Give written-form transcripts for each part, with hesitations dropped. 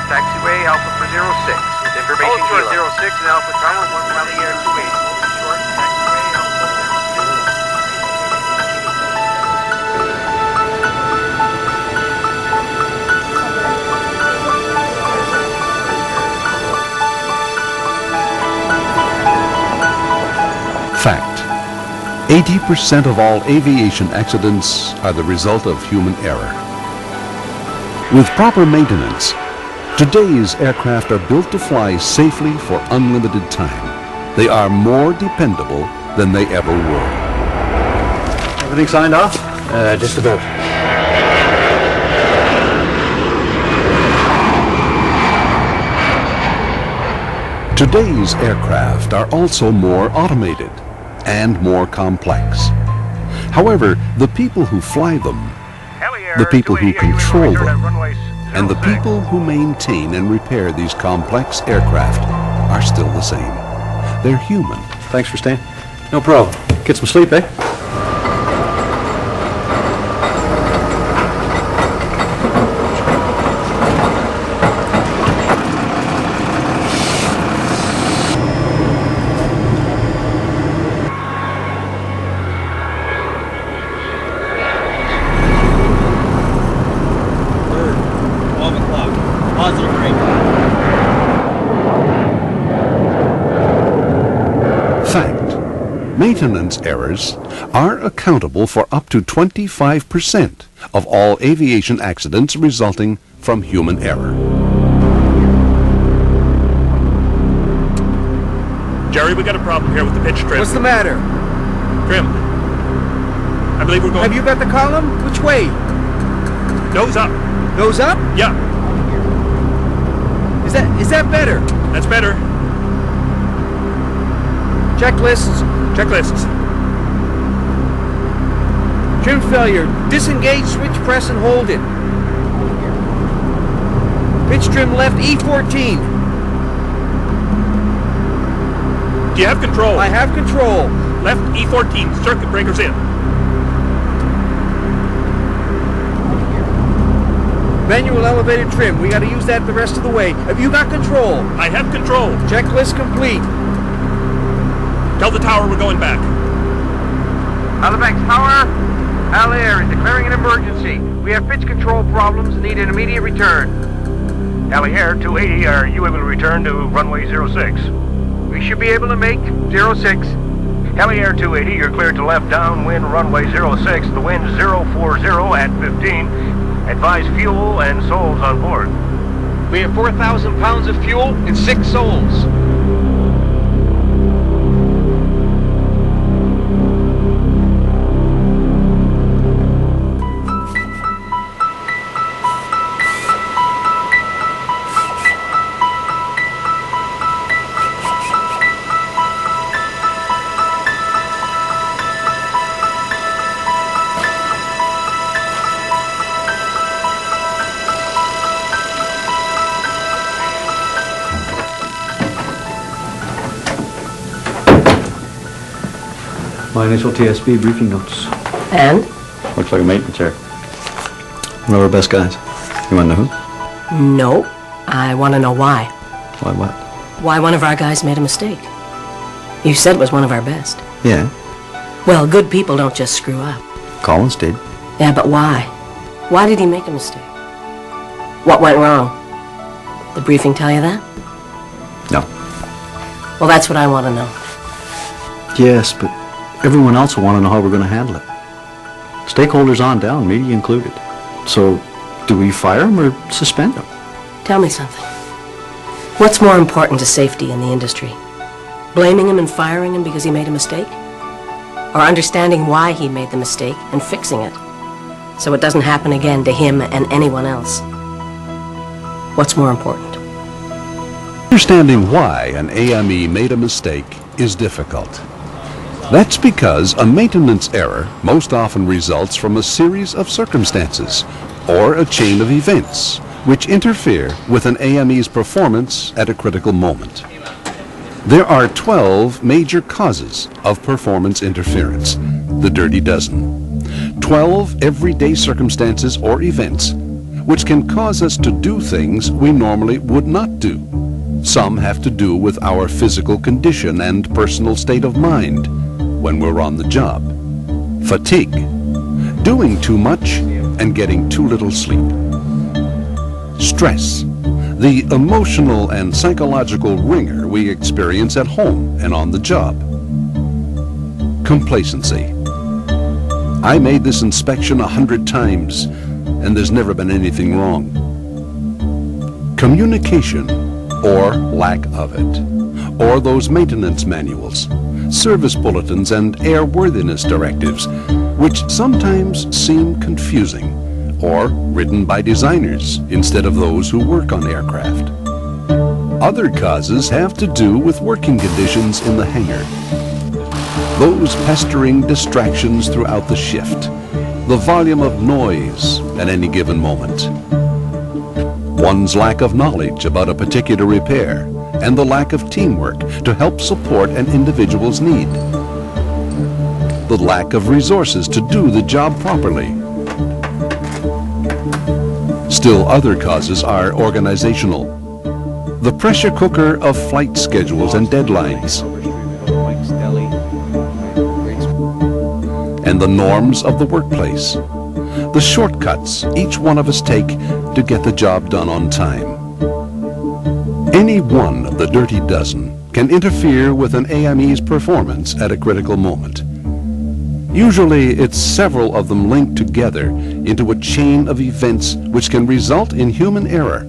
taxiway Alpha for 06. With information Ultra Kilo. 06 and Alpha Tower, 1 Valley Air 28. Short, taxiway Alpha 06. Fact: 80% of all aviation accidents are the result of human error. With proper maintenance, today's aircraft are built to fly safely for unlimited time. They are more dependable than they ever were. Everything signed off? Just about. Today's aircraft are also more automated and more complex. However, the people who fly them, the people who control them, and the people who maintain and repair these complex aircraft are still the same. They're human. Thanks for staying. No problem. Get some sleep, eh? Fact: maintenance errors are accountable for up to 25% of all aviation accidents resulting from human error. Jerry, we got a problem here with the pitch trim. What's the matter? Trim. I believe we're going... Have you got the column? Which way? Nose up. Nose up? Yeah, Is that better? that's better. Checklists. Checklists. Trim failure. Disengage, switch, press, and hold it. Pitch trim left E14. Do you have control? I have control. Left E14. Circuit breaker's in. Manual elevated trim. We got to use that the rest of the way. Have you got control? I have control. Checklist complete. Tell the tower we're going back. Halifax Tower, Al Air is declaring an emergency. We have pitch control problems and need an immediate return. Alley Air 280, are you able to return to runway 06? We should be able to make 06. Alley Air 280, you're cleared to left downwind runway 06. The wind 040 at 15. Advise fuel and souls on board. We have 4,000 pounds of fuel and 6 souls. My initial TSB briefing notes. And? Looks like a maintenance error. One of our best guys. You want to know who? No. I want to know why. Why what? Why one of our guys made a mistake. You said it was one of our best. Yeah, Well, good people don't just screw up. Collins did. Yeah, but why? Why did he make a mistake? What went wrong? The briefing tell you that? No. Well, that's what I want to know. Yes, but everyone else will want to know how we're going to handle it. Stakeholders on down, media included. So, do we fire him or suspend him? Tell me something. What's more important to safety in the industry? Blaming him and firing him because he made a mistake? Or understanding why he made the mistake and fixing it so it doesn't happen again to him and anyone else? What's more important? Understanding why an AME made a mistake is difficult. That's because a maintenance error most often results from a series of circumstances or a chain of events which interfere with an AME's performance at a critical moment. There are 12 major causes of performance interference, the dirty dozen. 12 everyday circumstances or events which can cause us to do things we normally would not do. Some have to do with our physical condition and personal state of mind when we're on the job. Fatigue, doing too much and getting too little sleep. Stress, the emotional and psychological wringer we experience at home and on the job. Complacency. I made this inspection 100 times, and there's never been anything wrong. Communication, or lack of it, or those maintenance manuals, service bulletins, and airworthiness directives, which sometimes seem confusing, or written by designers instead of those who work on aircraft. Other causes have to do with working conditions in the hangar. Those pestering distractions throughout the shift, the volume of noise at any given moment, one's lack of knowledge about a particular repair, and the lack of teamwork to help support an individual's need, the lack of resources to do the job properly. Still other causes are organizational. The pressure cooker of flight schedules and deadlines, and the norms of the workplace, the shortcuts each one of us take to get the job done on time. Any one of the dirty dozen can interfere with an AME's performance at a critical moment. Usually it's several of them linked together into a chain of events which can result in human error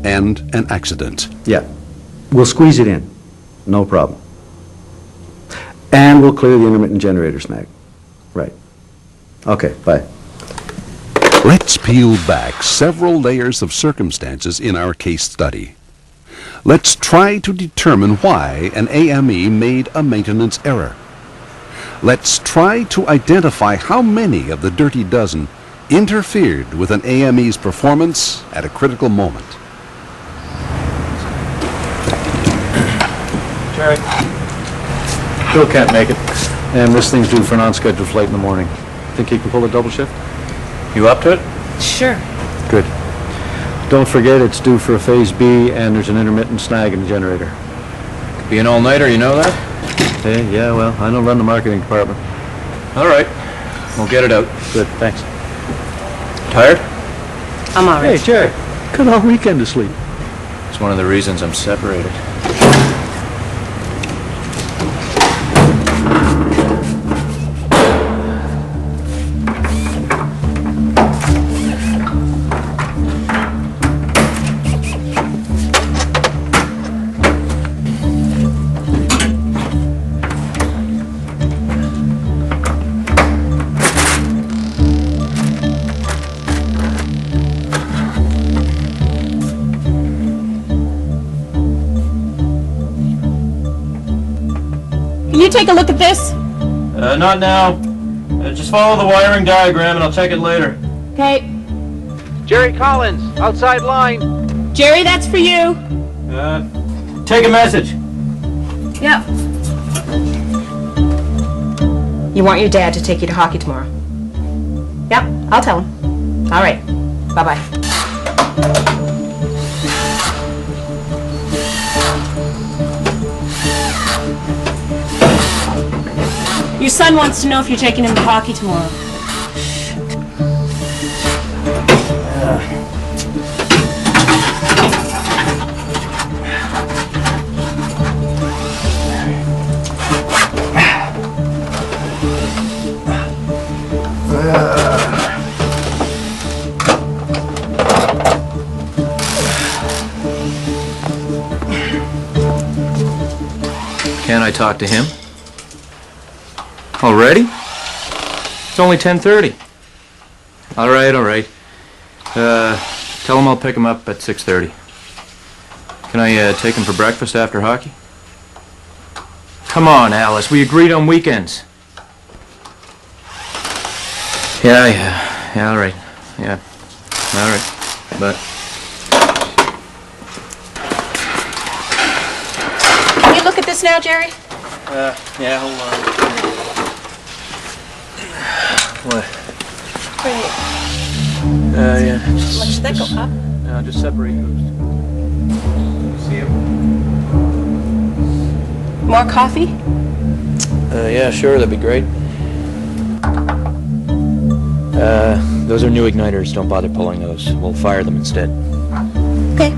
and an accident. Yeah, we'll squeeze it in. No problem. And we'll clear the intermittent generator snag. Right. Okay, bye. Let's peel back several layers of circumstances in our case study. Let's try to determine why an AME made a maintenance error. Let's try to identify how many of the dirty dozen interfered with an AME's performance at a critical moment. Jerry. Bill can't make it, and this thing's due for an on-scheduled flight in the morning. Think he can pull a double shift? You up to it? Sure. Good. Don't forget it's due for a Phase B, and there's an intermittent snag in the generator. Could be an all-nighter, you know that? Hey, yeah, well, I don't run the marketing department. All right. We'll get it out. Good, thanks. Tired? I'm all right. Hey, Jerry, got all weekend to sleep. It's one of the reasons I'm separated. Can you take a look at this? Not now. Just follow the wiring diagram and I'll check it later. Okay. Jerry Collins, outside line. Jerry, that's for you. Take a message. Yep. You want your dad to take you to hockey tomorrow? Yep, I'll tell him. All right. Bye-bye. Your son wants to know if you're taking him to hockey tomorrow. Can I talk to him? Already? It's only 10:30. All right. Tell him I'll pick him up at 6:30. Can I take him for breakfast after hockey? Come on, Alice. We agreed on weekends. Yeah, all right. Yeah, all right. But Can you look at this now, Jerry? yeah, hold on. What? Right. Yeah. Much did that go up? Just separate those. See him? More coffee? Yeah, sure, that'd be great. Those are new igniters. Don't bother pulling those. We'll fire them instead. Okay.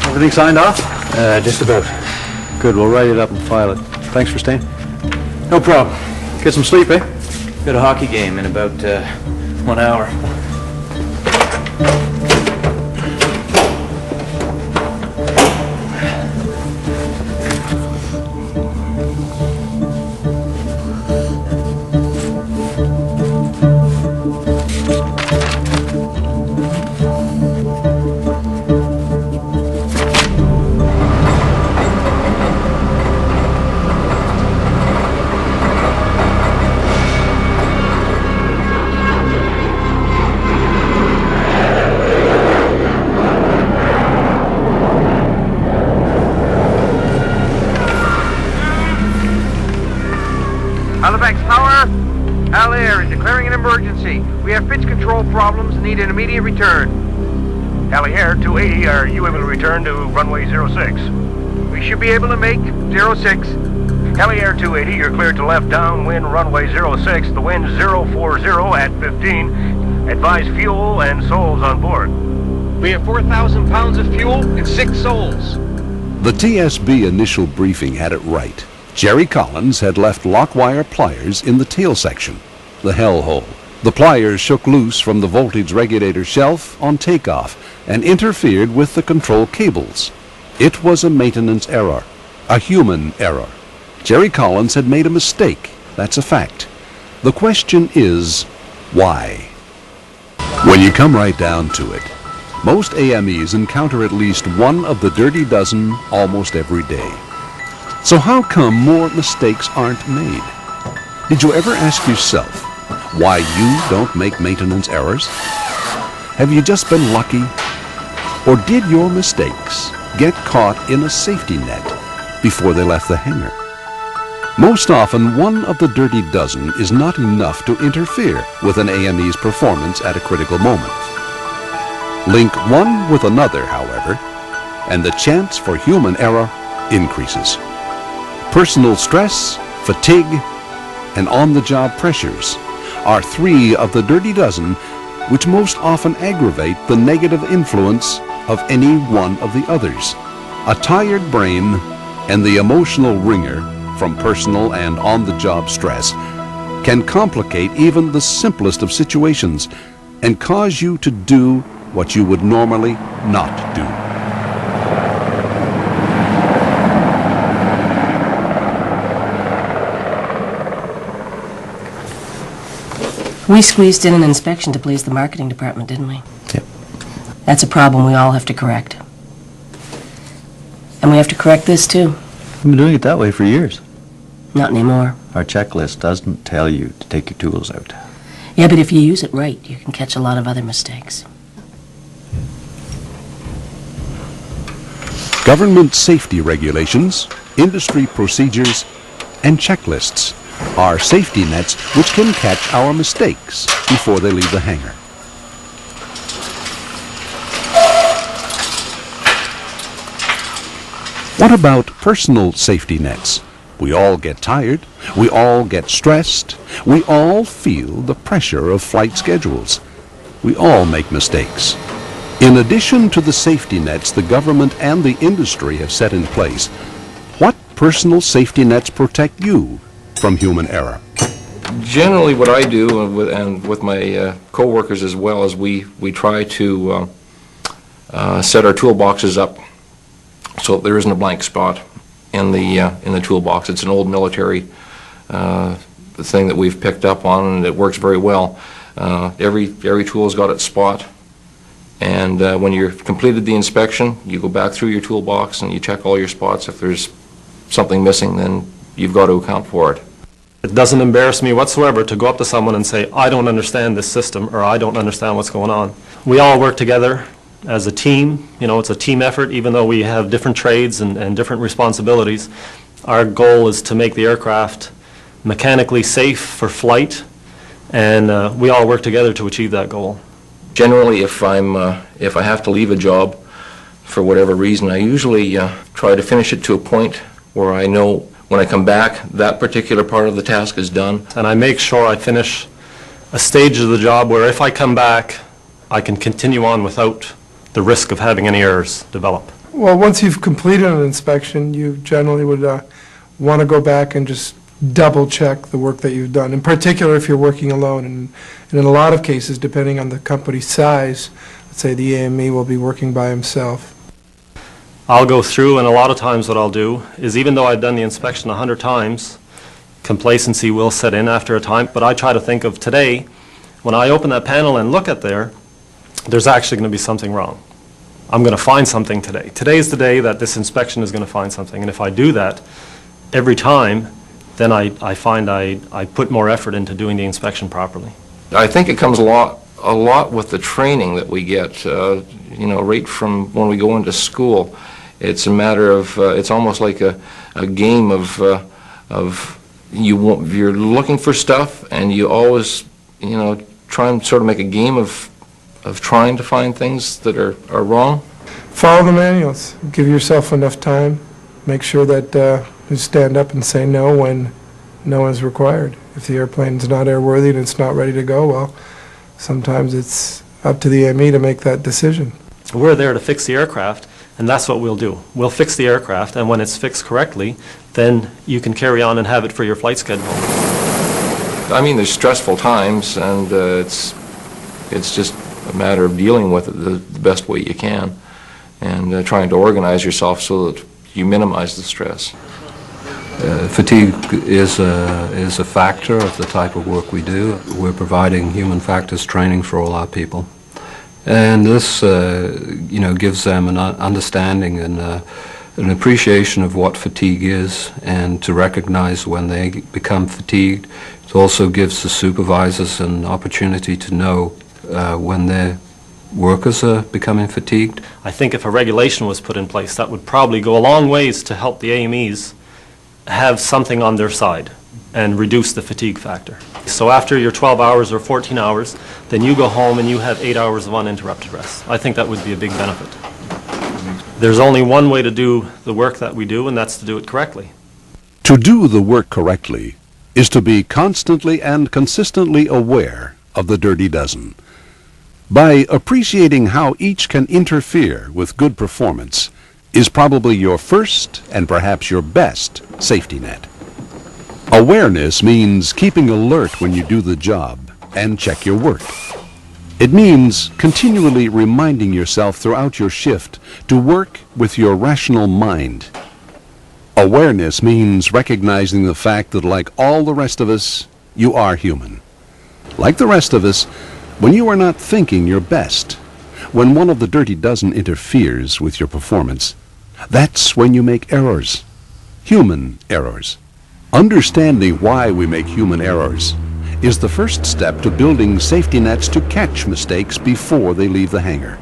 Everything signed off? Just about. Good, we'll write it up and file it. Thanks for staying. No problem. Get some sleep, eh? Got a hockey game in about 1 hour. Halifax Tower, Al Air is declaring an emergency. We have pitch control problems and need an immediate return. Alley Air 280, are you able to return to runway 06? We should be able to make 06. Alley Air 280, you're cleared to left downwind runway 06. The wind 040 at 15. Advise fuel and souls on board. We have 4,000 pounds of fuel and 6 souls. The TSB initial briefing had it right. Jerry Collins had left lock wire pliers in the tail section, the hell hole. The pliers shook loose from the voltage regulator shelf on takeoff and interfered with the control cables. It was a maintenance error, a human error. Jerry Collins had made a mistake, that's a fact. The question is, why? When you come right down to it, most AMEs encounter at least one of the dirty dozen almost every day. So how come more mistakes aren't made? Did you ever ask yourself why you don't make maintenance errors? Have you just been lucky? Or did your mistakes get caught in a safety net before they left the hangar? Most often, one of the dirty dozen is not enough to interfere with an AME's performance at a critical moment. Link one with another, however, and the chance for human error increases. Personal stress, fatigue, and on-the-job pressures are 3 of the dirty dozen which most often aggravate the negative influence of any one of the others. A tired brain and the emotional wringer from personal and on-the-job stress can complicate even the simplest of situations and cause you to do what you would normally not do. We squeezed in an inspection to please the marketing department, didn't we? Yep. That's a problem we all have to correct. And we have to correct this, too. We've been doing it that way for years. Not anymore. Our checklist doesn't tell you to take your tools out. Yeah, but if you use it right, you can catch a lot of other mistakes. Government safety regulations, industry procedures, and checklists are safety nets which can catch our mistakes before they leave the hangar. What about personal safety nets? We all get tired, we all get stressed, we all feel the pressure of flight schedules. We all make mistakes. In addition to the safety nets the government and the industry have set in place, what personal safety nets protect you from human error? Generally, what I do, and with my co-workers as well, is we try to set our toolboxes up so that there isn't a blank spot in the toolbox. It's an old military thing that we've picked up on, and it works very well. Every tool's got its spot, and when you've completed the inspection, you go back through your toolbox and you check all your spots. If there's something missing, then you've got to account for it. It doesn't embarrass me whatsoever to go up to someone and say, I don't understand this system, or I don't understand what's going on. We all work together as a team. You know, it's a team effort, even though we have different trades and different responsibilities. Our goal is to make the aircraft mechanically safe for flight, and we all work together to achieve that goal. Generally, if I have to leave a job for whatever reason, I usually try to finish it to a point where I know when I come back, that particular part of the task is done. And I make sure I finish a stage of the job where if I come back, I can continue on without the risk of having any errors develop. Well, once you've completed an inspection, you generally would want to go back and just double-check the work that you've done, in particular if you're working alone. And in a lot of cases, depending on the company's size, let's say the AME will be working by himself. I'll go through, and a lot of times what I'll do is, even though I've done the inspection 100 times, complacency will set in after a time, but I try to think of today, when I open that panel and look at there's actually going to be something wrong. I'm going to find something today. Today's the day that this inspection is going to find something, and if I do that every time, then I find I put more effort into doing the inspection properly. I think it comes a lot with the training that we get, you know, right from when we go into school. It's a matter of, it's almost like a game of you're looking for stuff, and you always, you know, try and sort of make a game of trying to find things that are wrong. Follow the manuals. Give yourself enough time. Make sure that you stand up and say no when no is required. If the airplane's not airworthy and it's not ready to go, well, sometimes it's up to the AME to make that decision. We're there to fix the aircraft, and that's what we'll do. We'll fix the aircraft, and when it's fixed correctly, then you can carry on and have it for your flight schedule. I mean, there's stressful times, and it's just a matter of dealing with it the best way you can, and trying to organize yourself so that you minimize the stress. Fatigue is a factor of the type of work we do. We're providing human factors training for all our people. And this, you know, gives them an understanding and an appreciation of what fatigue is, and to recognize when they become fatigued. It also gives the supervisors an opportunity to know when their workers are becoming fatigued. I think if a regulation was put in place, that would probably go a long ways to help the AMEs have something on their side and reduce the fatigue factor. So after your 12 hours or 14 hours, then you go home and you have 8 hours of uninterrupted rest. I think that would be a big benefit. There's only one way to do the work that we do, and that's to do it correctly. To do the work correctly is to be constantly and consistently aware of the dirty dozen. By appreciating how each can interfere with good performance is probably your first and perhaps your best safety net. Awareness means keeping alert when you do the job and check your work. It means continually reminding yourself throughout your shift to work with your rational mind. Awareness means recognizing the fact that, like all the rest of us, you are human. Like the rest of us, when you are not thinking your best, when one of the dirty dozen interferes with your performance, that's when you make errors. Human errors. Understanding why we make human errors is the first step to building safety nets to catch mistakes before they leave the hangar.